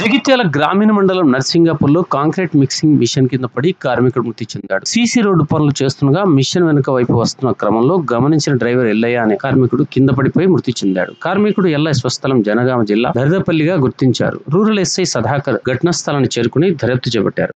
జగిత్యాల గ్రామీణ మండలం నర్సింగాపూర్లో concrete mixing machine కింద పడి కార్మికుడు మృతి చెందాడు. సీసీ రోడ్డు పనులు చేస్తుండగా మిషన్ వెనుక వైపు వస్తున్న క్రమంలో గమనించిన డ్రైవర్ ఎల్లయ్య అనే కార్మికుడు కింద పడిపోయి మృతి చెందాడు. కార్మికుడు ఎల్లయ్య స్వస్థలం జనగామ జిల్లా దరిదపల్లిగా గుర్తించారు. రూరల్ ఎస్ఐ సదాకర్ ఘటనా స్థలాన్ని చేరుకుని దర్యాప్తు చేపట్టారు.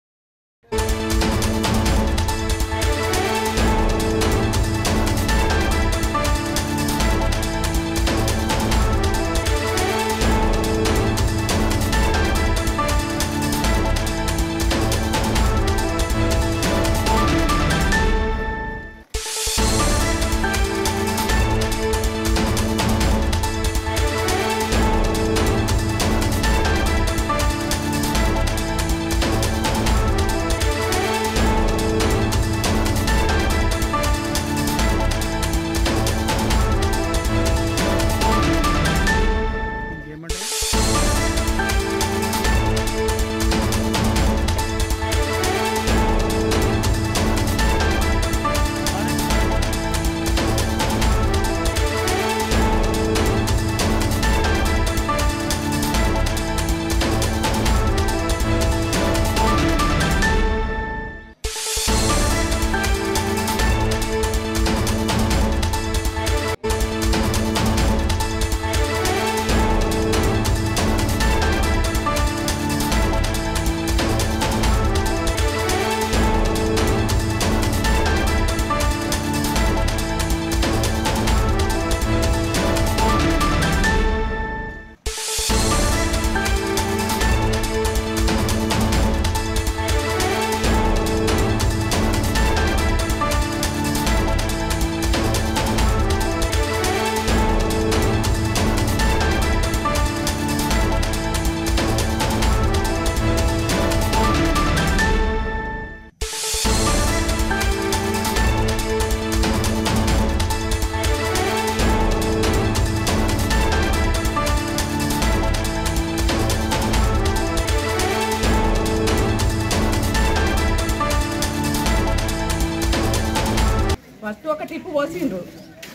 ఫస్ట్ ఒక టిప్పు పోసిండ్రు.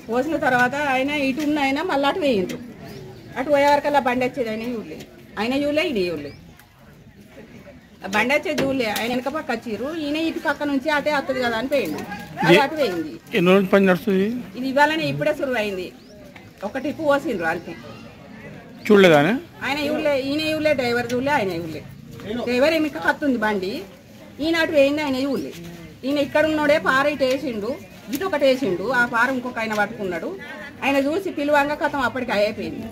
పోసిన తర్వాత ఆయన ఇటు ఉన్న ఆయన మళ్ళీ అటు వేయిండ్రు. అటు పోయేవరకల్లా బండి వచ్చేది ఆయన చూడలే, ఈయన చూడలే. బండి వచ్చేది చూడలే, ఆయన వెనక పక్క వచ్చిర్రు. ఈయన ఇటు పక్క నుంచి అటే వస్తుంది కదా అని పోయిండు. అది అటు పోయింది. ఇది ఇవ్వాలని ఇప్పుడే సురువు అయింది. ఒక టిప్పు పోసిండ్రు అంతే. చూడలేదా ఆయన చూడలే, ఈయన చూడలే, డ్రైవర్ చూడలే, ఆయన చూడలే. డ్రైవర్ వెనక కత్తుంది బండి, ఈయన అటు వేయింది, ఆయన చూడలే. ఈయన ఇక్కడ ఉన్నోడే పార ఇటు వేసిండు, ఇటు ఒకటి వేసిండు. ఆ పార ఇంకొక ఆయన పట్టుకున్నాడు. ఆయన చూసి పిలువంగా కథం అప్పటికి అయిపోయింది.